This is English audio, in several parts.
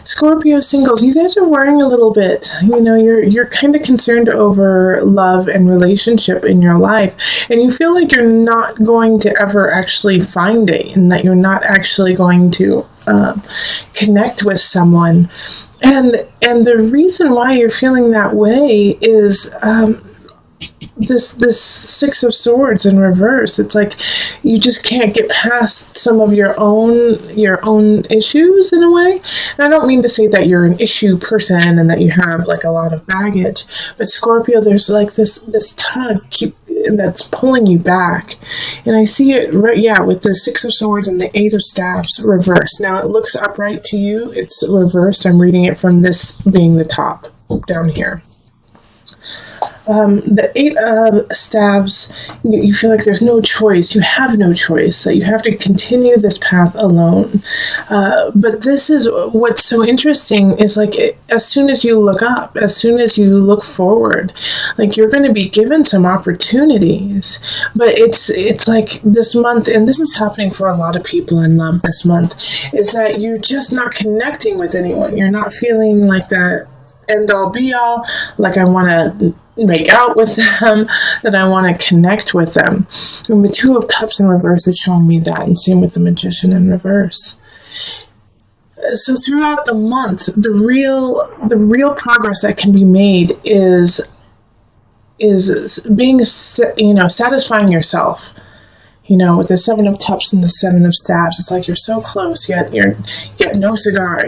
Scorpio singles, you guys are worrying a little bit. You're kind of concerned over love and relationship in your life, and you feel like you're not going to ever actually find it, and that you're not actually going to connect with someone. And the reason why you're feeling that way is this Six of Swords in reverse. It's like you just can't get past some of your own issues in a way. And I don't mean to say that you're an issue person and that you have like a lot of baggage, but Scorpio, there's like this tug that's pulling you back. And I see it with the Six of Swords and the Eight of Staves reversed. Now it looks upright to you, it's reversed. I'm reading it from this being the top down here. The Eight of Staves, you feel like there's no choice. You have no choice. That you have to continue this path alone. But this is what's so interesting is like as soon as you look up, as soon as you look forward, like you're going to be given some opportunities. But it's like this month, and this is happening for a lot of people in love this month, is that you're just not connecting with anyone. You're not feeling like that end all be all, like I want to make out with them, that I want to connect with them. And the Two of Cups in reverse is showing me that, and same with the Magician in reverse. So throughout the month, the real progress that can be made is being, satisfying yourself. With the Seven of Cups and the Seven of Staves, it's like you're so close, yet no cigar,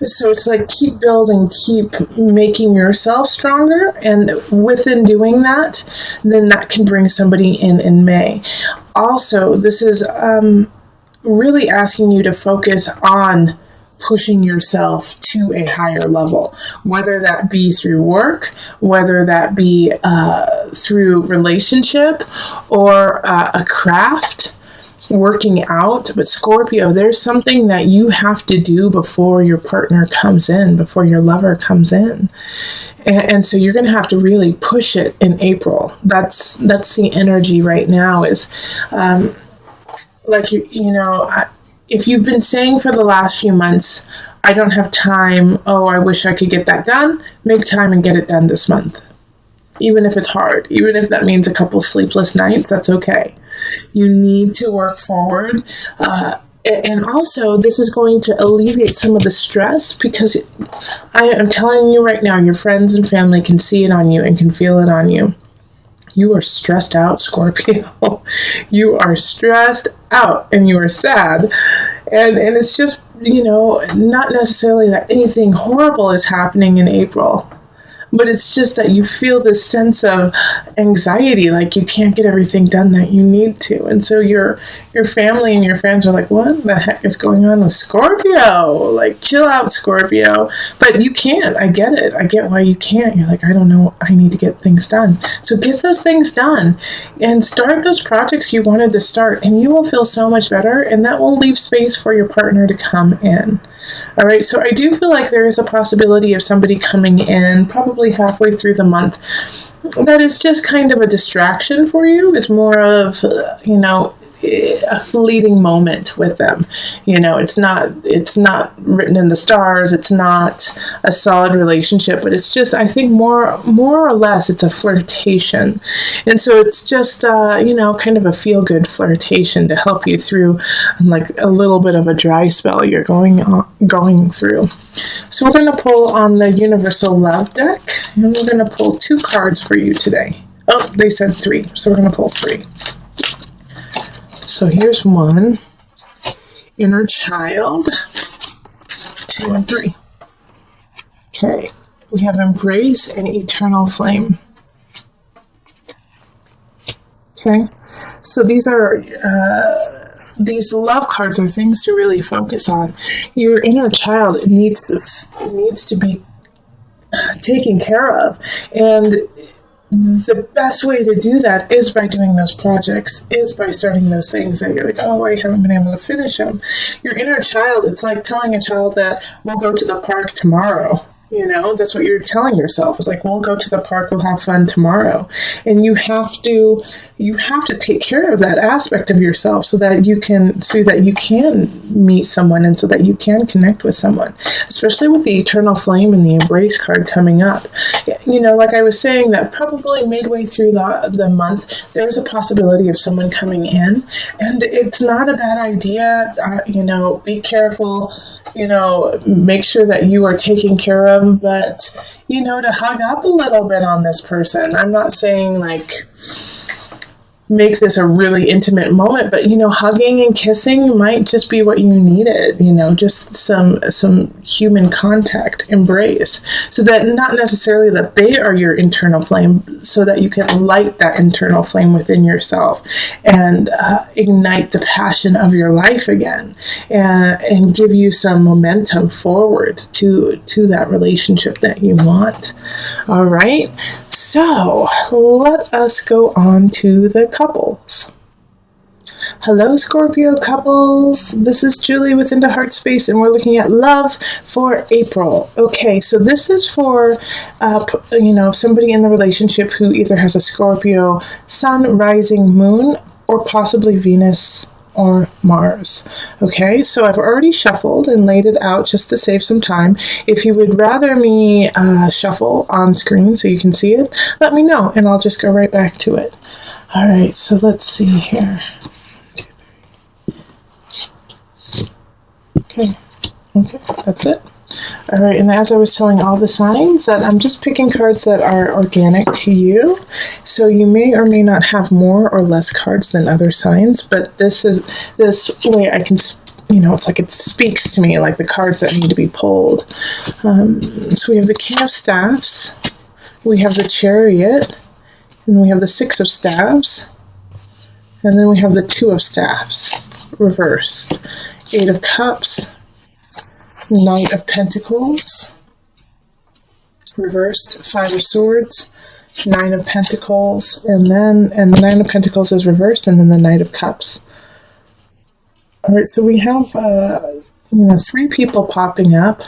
So it's like keep building, keep making yourself stronger, and within doing that, then that can bring somebody in May. Also, this is really asking you to focus on pushing yourself to a higher level, whether that be through work, whether that be through relationship or a craft, working out. But Scorpio, there's something that you have to do before your partner comes in, before your lover comes in. And so you're going to have to really push it in April. That's the energy right now is if you've been saying for the last few months, I don't have time, I wish I could get that done, make time and get it done this month. Even if it's hard, even if that means a couple sleepless nights, that's okay. You need to work forward. And also, this is going to alleviate some of the stress, because I am telling you right now, your friends and family can see it on you and can feel it on you. You are stressed out, Scorpio. You are stressed out and you are sad. And it's just, not necessarily that anything horrible is happening in April. But it's just that you feel this sense of anxiety, like you can't get everything done that you need to. And so your family and your friends are like, what the heck is going on with Scorpio? Like, chill out, Scorpio. But you can't. I get it. I get why you can't. You're like, I don't know. I need to get things done. So get those things done and start those projects you wanted to start. And you will feel so much better. And that will leave space for your partner to come in. All right, so I do feel like there is a possibility of somebody coming in probably halfway through the month that is just kind of a distraction for you. It's more of, a fleeting moment with them. It's not written in the stars. It's not a solid relationship, but it's just, I think more or less it's a flirtation. And so it's just, kind of a feel-good flirtation to help you through like a little bit of a dry spell you're going through. So we're going to pull on the Universal Love deck, and we're going to pull 2 cards for you today. Oh, they said 3, so we're going to pull 3. So here's 1, Inner Child, 2 and 3. Okay, we have Embrace and Eternal Flame. Okay, so these love cards are things to really focus on. Your inner child needs to be taken care of, and the best way to do that is by doing those projects, is by starting those things that you're like, I haven't been able to finish them. Your inner child, it's like telling a child that we'll go to the park tomorrow. That's what you're telling yourself. It's like, we'll go to the park, we'll have fun tomorrow. And you have to take care of that aspect of yourself so that you can meet someone and so that you can connect with someone, especially with the eternal flame and the embrace card coming up. Like I was saying, that probably midway through the month, there's a possibility of someone coming in, and it's not a bad idea. Be careful. Make sure that you are taken care of, but, to hug up a little bit on this person. I'm not saying, make this a really intimate moment, but, hugging and kissing might just be what you needed, just some human contact, embrace, so that not necessarily that they are your internal flame, so that you can light that internal flame within yourself and ignite the passion of your life again, and give you some momentum forward to that relationship that you want. All right. So let us go on to the couples. Hello, Scorpio couples. This is Julie with Into Heart Space, and we're looking at love for April. Okay, so this is for, somebody in the relationship who either has a Scorpio sun, rising, moon, or possibly Venus or Mars. Okay, so I've already shuffled and laid it out just to save some time. If you would rather me shuffle on screen so you can see it, let me know and I'll just go right back to it. All right, so let's see here. 1, 2, 3. Okay, that's it. All right, and as I was telling all the signs, that I'm just picking cards that are organic to you. So you may or may not have more or less cards than other signs, but this way I can, it's like it speaks to me, like the cards that need to be pulled. So we have the King of Staffs, we have the Chariot, and we have the 6 of Staves, and then we have the 2 of Staffs, reversed, 8 of Cups, Knight of Pentacles, reversed, 5 of Swords, 9 of Pentacles, and the 9 of Pentacles is reversed, and then the Knight of Cups. All right, so we have 3 people popping up.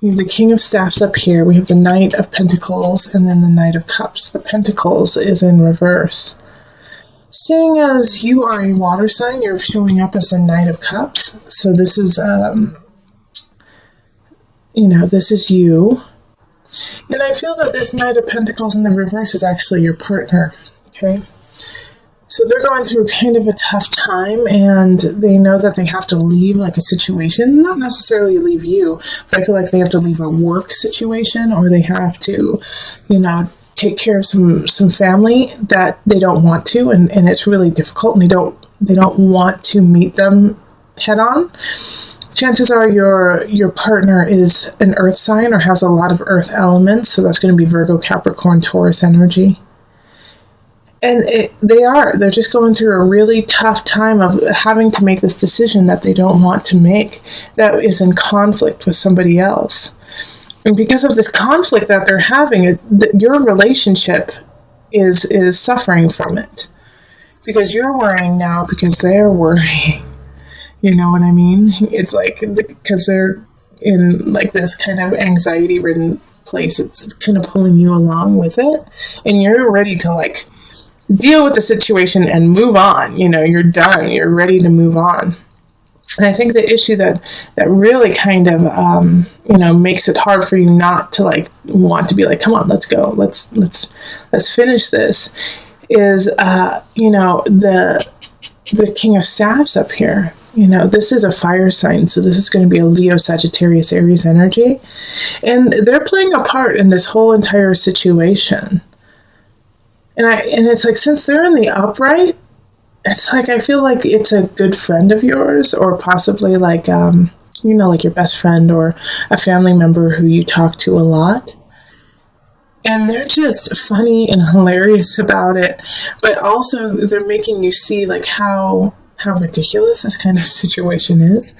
We have the King of Staffs up here. We have the Knight of Pentacles, and then the Knight of Cups. The Pentacles is in reverse. Seeing as you are a water sign, you're showing up as the Knight of Cups. So this is this is you. And I feel that this Knight of Pentacles in the reverse is actually your partner, okay? So they're going through kind of a tough time, and they know that they have to leave like a situation, not necessarily leave you, but I feel like they have to leave a work situation, or they have to, take care of some family that they don't want to, and it's really difficult, and they don't want to meet them head on. Chances are your partner is an earth sign or has a lot of earth elements, so that's going to be Virgo, Capricorn, Taurus energy. And they're just going through a really tough time of having to make this decision that they don't want to make, that is in conflict with somebody else. And because of this conflict that they're having, your relationship is suffering from it. Because you're worrying now because they're worrying. You know what I mean? It's like, because they're in like this kind of anxiety-ridden place, it's kind of pulling you along with it. And you're ready to like deal with the situation and move on. You're done. You're ready to move on. And I think the issue that really kind of, makes it hard for you not to like want to be like, come on, let's go. Let's finish this is, the King of Staffs up here. This is a fire sign, so this is going to be a Leo, Sagittarius, Aries energy. And they're playing a part in this whole entire situation. And it's like, since they're in the upright, it's like, I feel like it's a good friend of yours, or possibly like, like your best friend or a family member who you talk to a lot. And they're just funny and hilarious about it. But also they're making you see like how ridiculous this kind of situation is,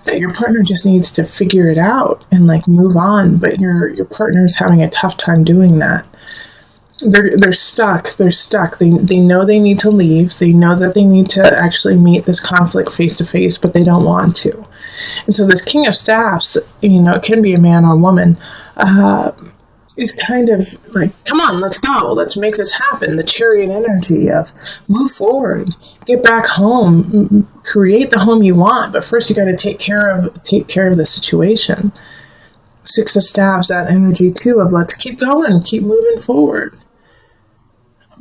that your partner just needs to figure it out and like move on, but your partner's having a tough time doing that. they're stuck. They're stuck. They know they need to leave. They know that they need to actually meet this conflict face to face, but they don't want to. And so this King of Staffs, it can be a man or a woman, is kind of like, come on, let's go. Let's make this happen. The Chariot energy of move forward, get back home, create the home you want. But first you got to take care of the situation. Six of Staves, that energy too of let's keep going, keep moving forward.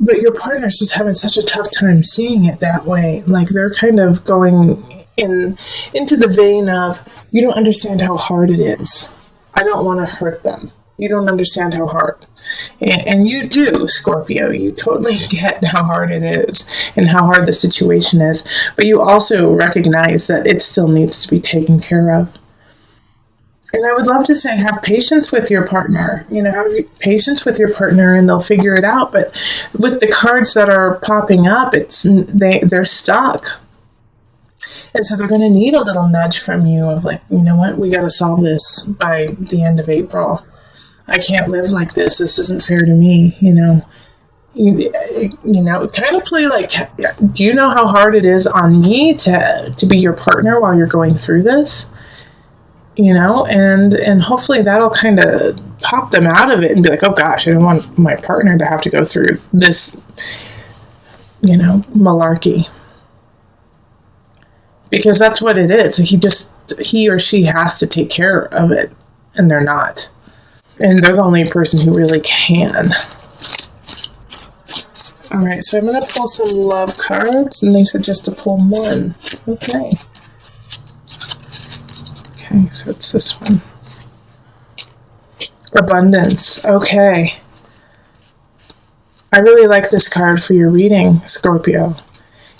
But your partner's just having such a tough time seeing it that way. Like they're kind of going into the vein of, you don't understand how hard it is. I don't want to hurt them. You don't understand how hard. And you do, Scorpio. You totally get how hard it is and how hard the situation is. But you also recognize that it still needs to be taken care of. And I would love to say, have patience with your partner. Have patience with your partner, and they'll figure it out. But with the cards that are popping up, they're stuck, and so they're going to need a little nudge from you of like, you know what, we got to solve this by the end of April. I can't live like this. This isn't fair to me. Kind of play like, do you know how hard it is on me to be your partner while you're going through this? And hopefully that'll kind of pop them out of it and be like, oh gosh, I don't want my partner to have to go through this, malarkey. Because that's what it is. He or she has to take care of it, and they're not. And they're the only person who really can. All right, so I'm going to pull some love cards, and they said just to pull one. Okay. Okay, so it's this one. Abundance. Okay. I really like this card for your reading, Scorpio.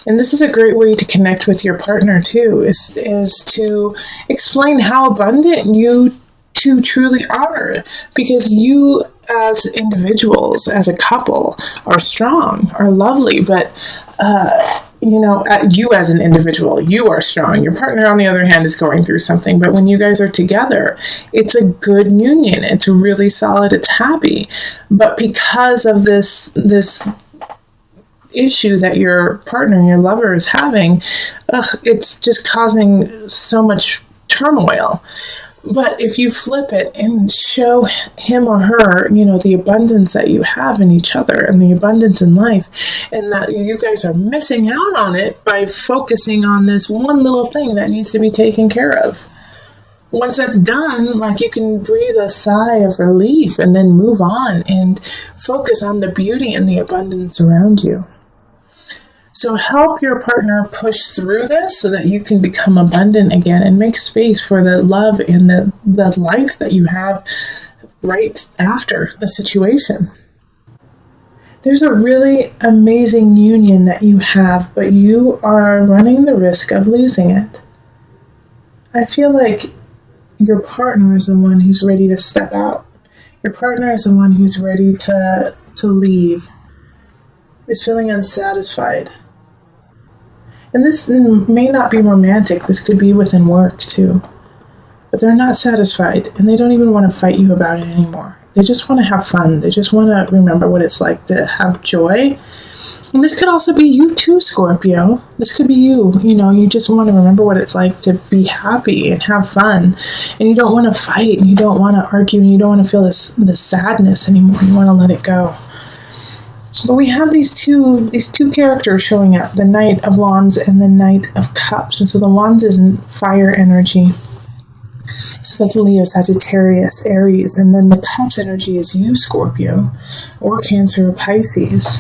And this is a great way to connect with your partner, too, is to explain how abundant you two truly are. Because you, as individuals, as a couple, are strong, are lovely, but you as an individual, you are strong. Your partner, on the other hand, is going through something. But when you guys are together, it's a good union. It's really solid. It's happy. But because of this issue that your partner, your lover, is having, it's just causing so much turmoil. But if you flip it and show him or her, the abundance that you have in each other and the abundance in life, and that you guys are missing out on it by focusing on this one little thing that needs to be taken care of. Once that's done, you can breathe a sigh of relief and then move on and focus on the beauty and the abundance around you. So help your partner push through this so that you can become abundant again and make space for the love and the life that you have right after the situation. There's a really amazing union that you have, but you are running the risk of losing it. I feel like your partner is the one who's ready to step out. Your partner is the one who's ready to leave, is feeling unsatisfied. And this may not be romantic. This could be within work, too. But they're not satisfied, and they don't even want to fight you about it anymore. They just want to have fun. They just want to remember what it's like to have joy. And this could also be you, too, Scorpio. This could be you. You just want to remember what it's like to be happy and have fun. And you don't want to fight, and you don't want to argue, and you don't want to feel this sadness anymore. You want to let it go. But we have these two characters showing up, the Knight of Wands and the Knight of Cups. And so the Wands is in fire energy. So that's Leo, Sagittarius, Aries. And then the Cups energy is you, Scorpio, or Cancer or Pisces.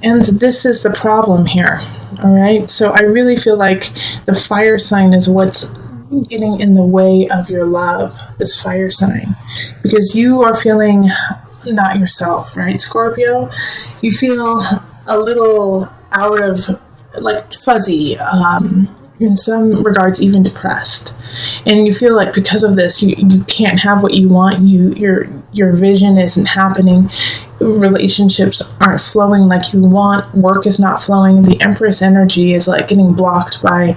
And this is the problem here, all right? So I really feel like the fire sign is what's getting in the way of your love, this fire sign. Because you are feeling not yourself, right, Scorpio? You feel a little out of, fuzzy, in some regards even depressed. And you feel like because of this, you can't have what you want. Your vision isn't happening. Relationships aren't flowing like you want. Work is not flowing. The Empress energy is getting blocked by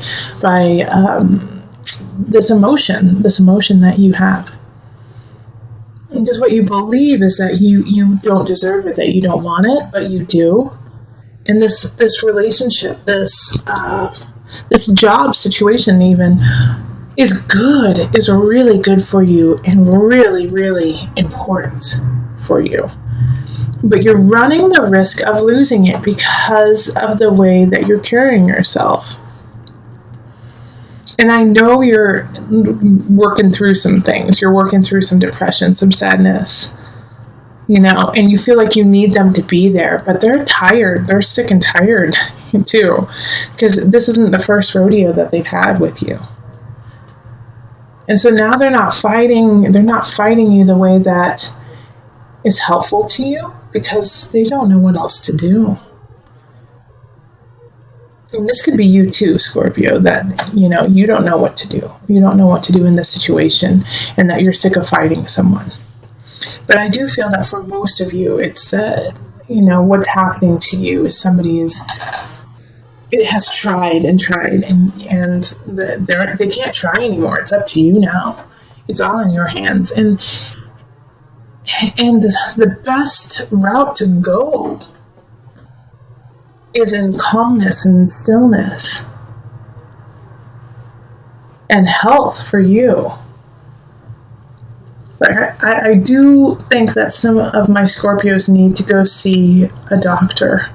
this emotion that you have. Because what you believe is that you don't deserve it, that you don't want it, but you do. And this relationship, this job situation even is good, is really good for you and really, really important for you. But you're running the risk of losing it because of the way that you're carrying yourself. And I know you're working through some things. You're working through some depression, some sadness, and you feel like you need them to be there, but they're tired. They're sick and tired too, because this isn't the first rodeo that they've had with you. And so now they're not fighting you the way that is helpful to you, because they don't know what else to do. And this could be you too, Scorpio, that, you don't know what to do. You don't know what to do in this situation, and that you're sick of fighting someone. But I do feel that for most of you, it's, what's happening to you is somebody has tried and they can't try anymore. It's up to you now. It's all in your hands. And the best route to go is in calmness and stillness and health for you. But I do think that some of my Scorpios need to go see a doctor.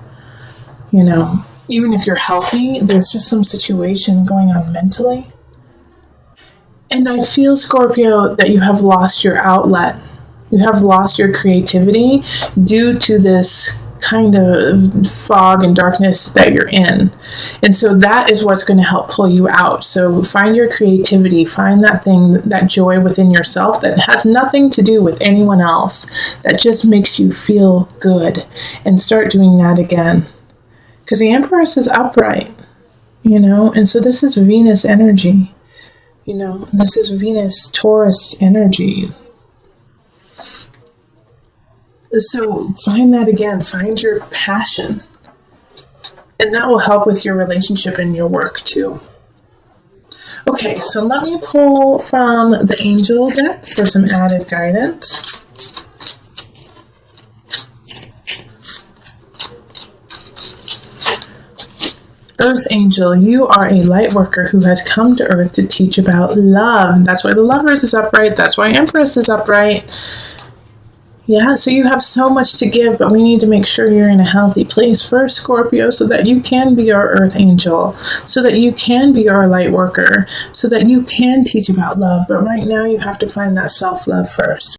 Even if you're healthy, there's just some situation going on mentally. And I feel, Scorpio, that you have lost your outlet. You have lost your creativity due to this kind of fog and darkness that you're in. And so that is what's going to help pull you out. So find your creativity, find that thing, that joy within yourself that has nothing to do with anyone else, that just makes you feel good, and start doing that again. Because the Empress is upright, and so this is Venus energy, this is Venus Taurus energy. So find that again, find your passion, and that will help with your relationship and your work too. Okay, so let me pull from the Angel deck for some added guidance. Earth Angel, you are a light worker who has come to Earth to teach about love. That's why the Lovers is upright. That's why Empress is upright. Yeah, so you have so much to give, but we need to make sure you're in a healthy place first, Scorpio, so that you can be our Earth Angel, so that you can be our light worker, so that you can teach about love. But right now you have to find that self-love first.